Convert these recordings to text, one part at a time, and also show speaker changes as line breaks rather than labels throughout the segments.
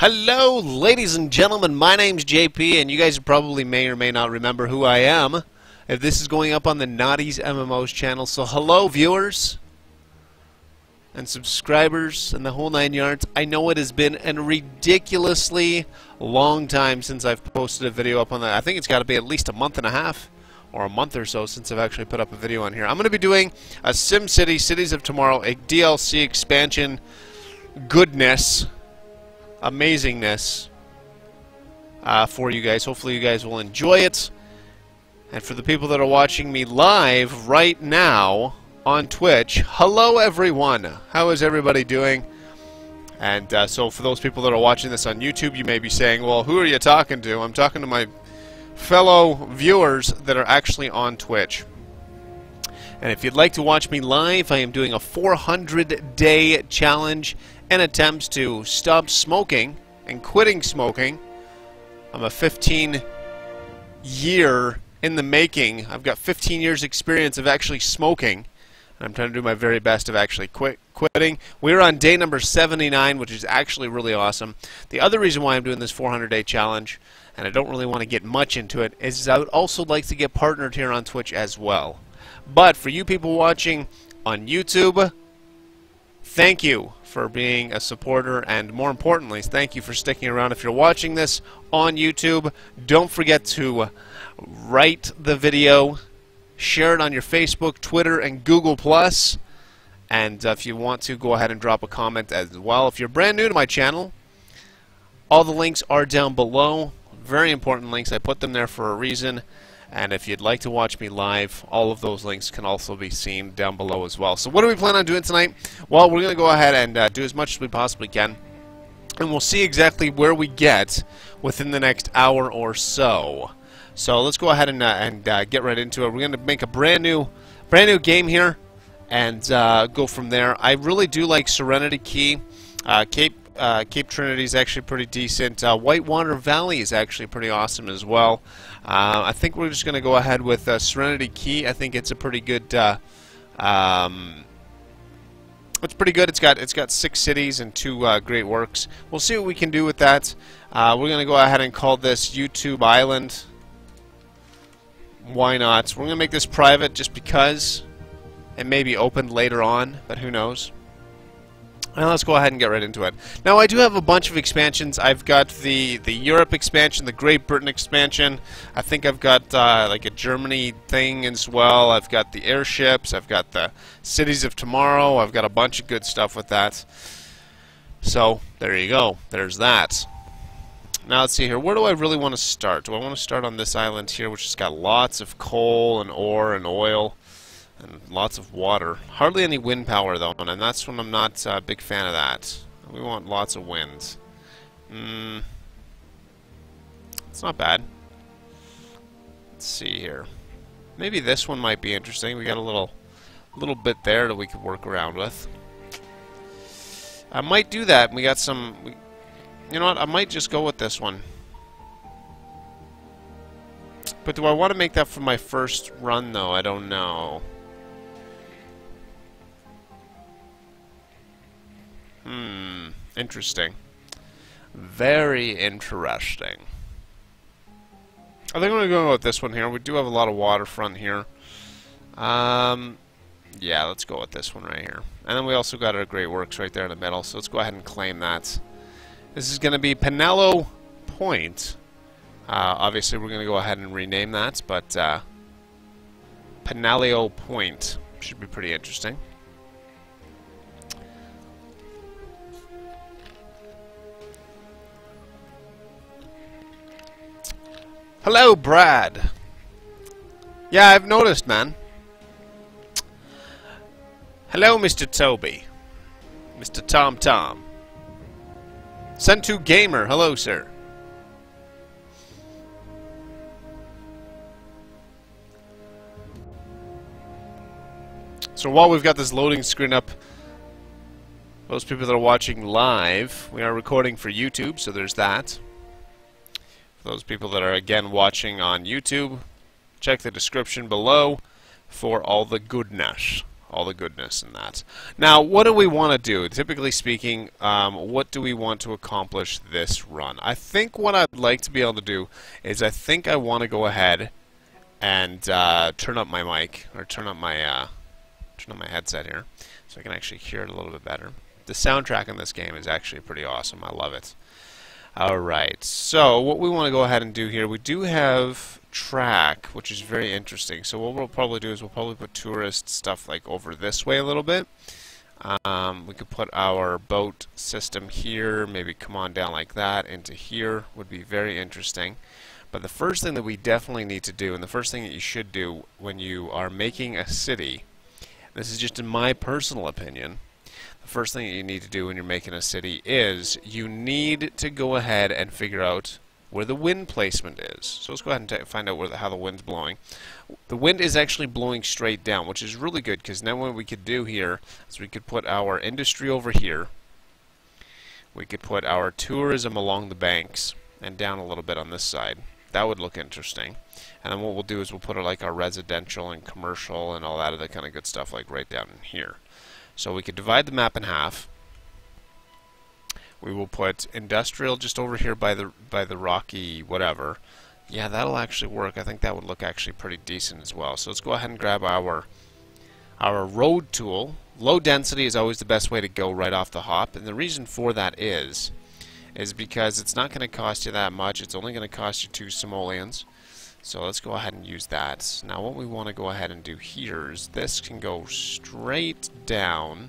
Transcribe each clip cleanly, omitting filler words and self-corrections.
Hello, ladies and gentlemen. My name's JP, and you guys probably may or may not remember who I am if this is going up on the Naughty's MMOs channel. So hello, viewers and subscribers and the whole 9 yards. I know it has been a ridiculously long time since I've posted a video up on that. I think it's got to be at least a month and a half or a month or so since I've actually put up a video on here. I'm going to be doing a SimCity Cities of Tomorrow, a DLC expansion goodness, amazingness for you guys. Hopefully you guys will enjoy it. And for the people that are watching me live right now on Twitch, hello everyone. How is everybody doing? And so for those people that are watching this on YouTube, you may be saying, well, who are you talking to? I'm talking to my fellow viewers that are actually on Twitch. And if you'd like to watch me live, I am doing a 400-day challenge and attempts to stop smoking and quitting smoking. I'm a 15-year in the making. I've got 15 years experience of actually smoking. I'm trying to do my very best of actually quitting. We're on day number 79, which is actually really awesome. The other reason why I'm doing this 400-day challenge, and I don't really want to get much into it, is I would also like to get partnered here on Twitch as well. But for you people watching on YouTube, thank you for being a supporter, and more importantly, thank you for sticking around. If you're watching this on YouTube, don't forget to rate the video, share it on your Facebook, Twitter, and Google+. And if you want to, go ahead and drop a comment as well. If you're brand new to my channel, all the links are down below. Very important links. I put them there for a reason. And if you'd like to watch me live, all of those links can also be seen down below as well. So what do we plan on doing tonight? Well, we're going to go ahead and do as much as we possibly can. And we'll see exactly where we get within the next hour or so. So let's go ahead and get right into it. We're going to make a brand new game here and go from there. I really do like Serenity Key. Cape Trinity is actually pretty decent. Whitewater Valley is actually pretty awesome as well. I think we're just going to go ahead with Serenity Key. I think it's a pretty good. It's pretty good. It's got 6 cities and 2 great works. We'll see what we can do with that. We're going to go ahead and call this YouTube Island. Why not? We're going to make this private just because it may be opened later on, but who knows? Now let's go ahead and get right into it. Now I do have a bunch of expansions. I've got the Europe expansion, the Great Britain expansion. I think I've got like a Germany thing as well. I've got the airships. I've got the Cities of Tomorrow. I've got a bunch of good stuff with that. So there you go. There's that. Now let's see here. Where do I really want to start? Do I want to start on this island here, which has got lots of coal and ore and oil? And lots of water. Hardly any wind power, though, and that's when I'm not a big fan of that. We want lots of wind. It's not bad. Let's see here. Maybe this one might be interesting. We got a little bit there that we could work around with. I might do that. We got some... you know what? I might just go with this one. But do I want to make that for my first run, though? I don't know. Interesting. Very interesting. I think I'm going to go with this one here. We do have a lot of waterfront here. Yeah, let's go with this one right here. And then we also got our Great Works right there in the middle, so let's go ahead and claim that. This is going to be Panda Point. Obviously, we're going to go ahead and rename that, but Panda Point should be pretty interesting. Hello, Brad. Yeah, I've noticed, man. Hello, Mr. Toby. Mr. Tom Tom. Sentu Gamer, hello, sir. So while we've got this loading screen up, those people that are watching live, we are recording for YouTube, so there's that. Those people that are again watching on YouTube, check the description below for all the goodness. all the goodness in that. Now, what do we want to do? Typically speaking, what do we want to accomplish this run? I think what I'd like to be able to do is I think I want to go ahead and turn up my mic, or turn up my headset here, so I can actually hear it a little bit better. The soundtrack in this game is actually pretty awesome. I love it. Alright, so what we want to go ahead and do here, we do have track, which is very interesting. So what we'll probably do is we'll probably put tourist stuff like over this way a little bit. We could put our boat system here, maybe come on down like that into here, would be very interesting. But the first thing that we definitely need to do, and the first thing that you should do when you are making a city, this is just in my personal opinion, the first thing that you need to do when you're making a city is you need to go ahead and figure out where the wind placement is. So let's go ahead and find out how the wind's blowing. The wind is actually blowing straight down, which is really good, because now what we could do here is we could put our industry over here. We could put our tourism along the banks and down a little bit on this side. That would look interesting. And then what we'll do is we'll put like our residential and commercial and all that other kind of good stuff like right down in here. So we could divide the map in half. We will put industrial just over here by the rocky whatever. Yeah, that'll actually work. I think that would look actually pretty decent as well. So let's go ahead and grab our road tool. Low density is always the best way to go right off the hop, and the reason for that is because it's not going to cost you that much. It's only going to cost you 2 simoleons. So let's go ahead and use that. Now what we want to go ahead and do here is this can go straight down.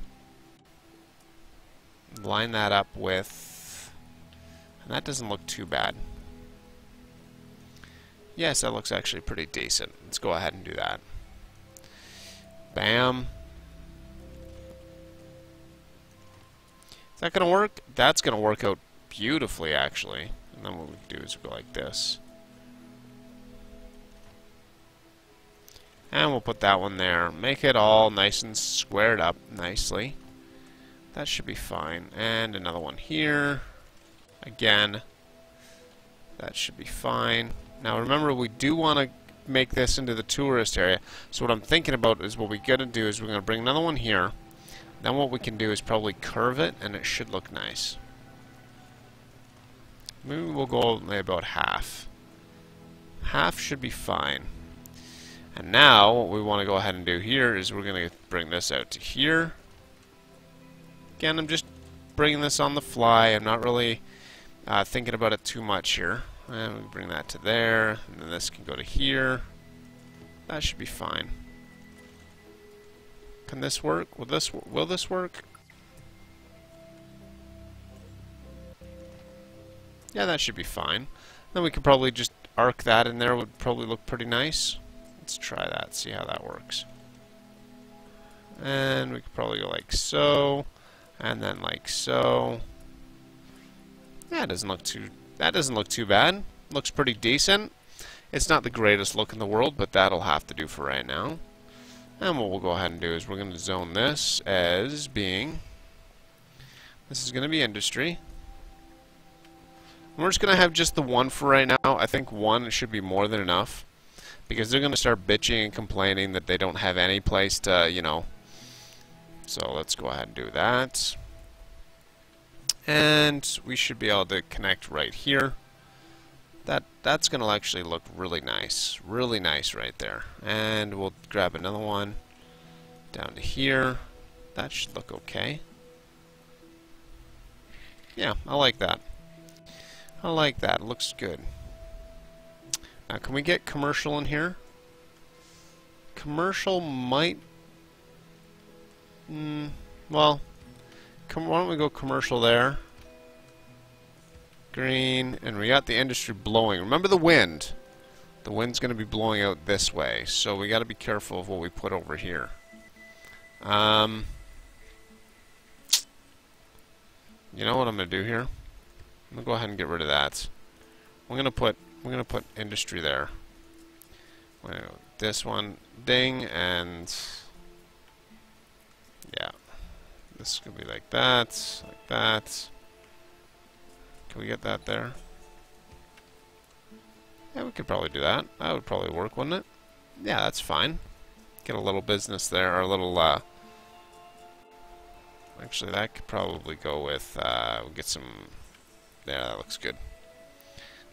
Line that up with, and that doesn't look too bad. Yes, that looks actually pretty decent. Let's go ahead and do that. Bam. Is that going to work? That's going to work out beautifully, actually. And then what we do is go like this. And we'll put that one there. Make it all nice and squared up nicely. That should be fine. And another one here. Again. That should be fine. Now remember, we do want to make this into the tourist area. So what I'm thinking about is what we're going to do is we're going to bring another one here. Then what we can do is probably curve it, and it should look nice. Maybe we'll go about half. Half should be fine. And now what we want to go ahead and do here is we're going to bring this out to here. Again, I'm just bringing this on the fly. I'm not really thinking about it too much here. And we bring that to there, and then this can go to here. That should be fine. Can this work? Will this work? Yeah, that should be fine. Then we could probably just arc that in there. Would probably look pretty nice. Let's try that, see how that works. And we could probably go like so, and then like so. Yeah, that doesn't look too bad. Looks pretty decent. It's not the greatest look in the world, but that'll have to do for right now. And what we'll go ahead and do is we're going to zone this as being, this is going to be industry. We're just going to have just the one for right now. I think one should be more than enough, because they're going to start bitching and complaining that they don't have any place to, you know. So let's go ahead and do that. And we should be able to connect right here. That's going to actually look really nice right there. And we'll grab another one down to here. That should look okay. Yeah, I like that. I like that. It looks good. Now, can we get commercial in here? Commercial might... well, why don't we go commercial there? Green, and we got the industry blowing. Remember the wind. The wind's going to be blowing out this way, so we got to be careful of what we put over here. You know what I'm going to do here? I'm going to go ahead and get rid of that. We're going to put industry there. We're going to go this one, ding, and yeah. This is going to be like that, like that. Can we get that there? Yeah, we could probably do that. That would probably work, wouldn't it? Yeah, that's fine. Get a little business there, or a little, actually that could probably go with, we'll get some, yeah, that looks good.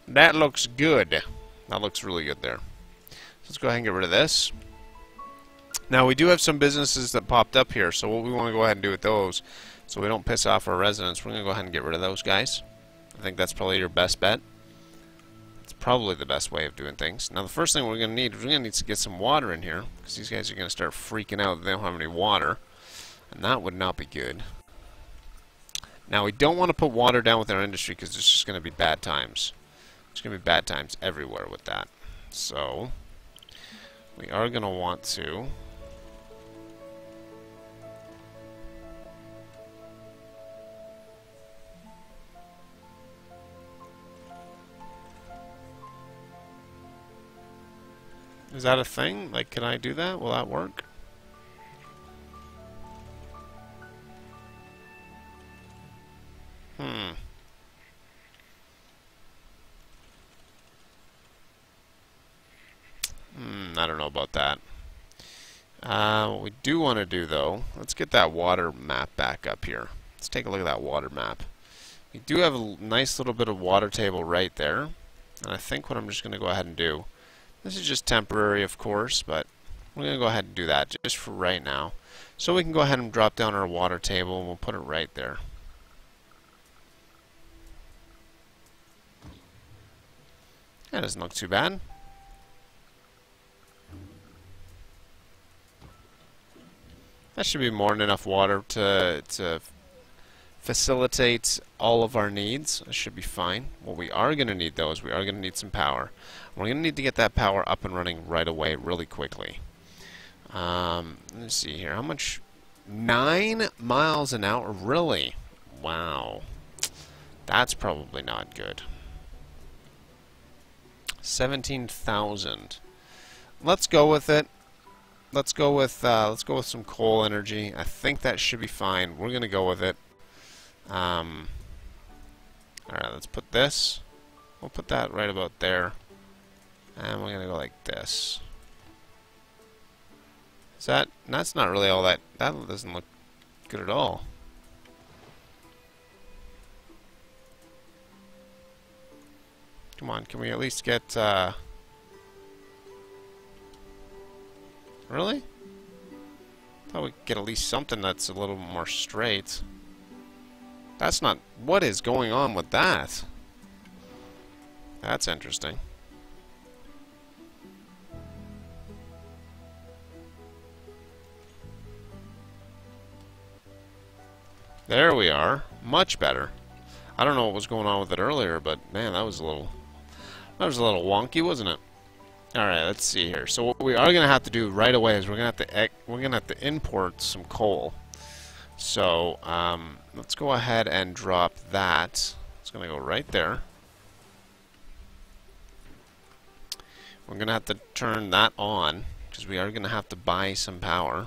That looks good. That looks really good there. So let's go ahead and get rid of this. Now we do have some businesses that popped up here, so what we want to go ahead and do with those, so we don't piss off our residents, we're going to go ahead and get rid of those guys. I think that's probably your best bet. It's probably the best way of doing things. Now the first thing we're going to need is we're going to need to get some water in here, because these guys are going to start freaking out that they don't have any water, and that would not be good. Now we don't want to put water down with our industry, because there's just going to be bad times. There's going to be bad times everywhere with that. So we are going to want to Is that a thing? Like, can I do that? Will that work? I don't know about that. What we do want to do, though, let's get that water map back up here. Let's take a look at that water map. We do have a nice little bit of water table right there. And I think what I'm just going to go ahead and do, this is just temporary, of course, but we're going to go ahead and do that just for right now. So we can go ahead and drop down our water table, and we'll put it right there. That doesn't look too bad. That should be more than enough water to facilitate all of our needs. It should be fine. What we are going to need, though, is we are going to need some power. We're going to need to get that power up and running right away, really quickly. Let's see here. How much? 9 miles an hour? Really? Wow. That's probably not good. 17,000. Let's go with it. Let's go with some coal energy. I think that should be fine. We're gonna go with it. All right, let's put this. We'll put that right about there, and we're gonna go like this. Is that? That's not really all that. That doesn't look good at all. Come on, can we at least get? Really? Thought we'd get at least something that's a little more straight. That's not... What is going on with that? That's interesting. There we are. Much better. I don't know what was going on with it earlier, but man, that was a little wonky, wasn't it? All right, let's see here. So what we are going to have to do right away is we're going to have to import some coal. So let's go ahead and drop that. It's going to go right there. We're going to have to turn that on because we are going to have to buy some power.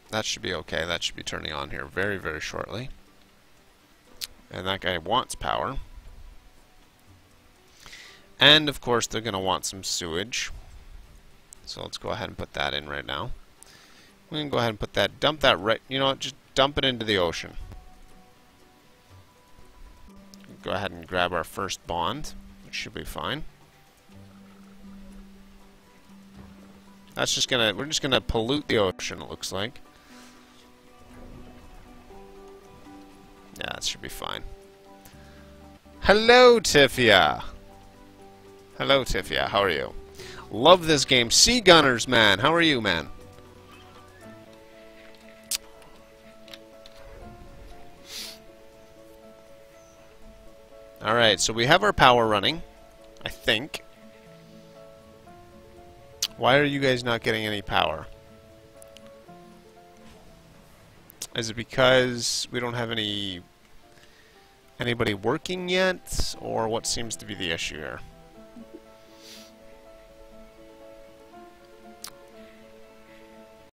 That should be okay. That should be turning on here very, very shortly. And that guy wants power. And of course they're going to want some sewage. So let's go ahead and put that in right now. We can go ahead and put that, dump that right, you know what, just dump it into the ocean. Go ahead and grab our first bond, which should be fine. That's just gonna, we're just gonna pollute the ocean, it looks like. Yeah, that should be fine. Hello, Tifia! Hello, Tifia. How are you? Love this game. Sea Gunners, man. How are you, man? Alright, so we have our power running, I think. Why are you guys not getting any power? Is it because we don't have anybody working yet? Or what seems to be the issue here?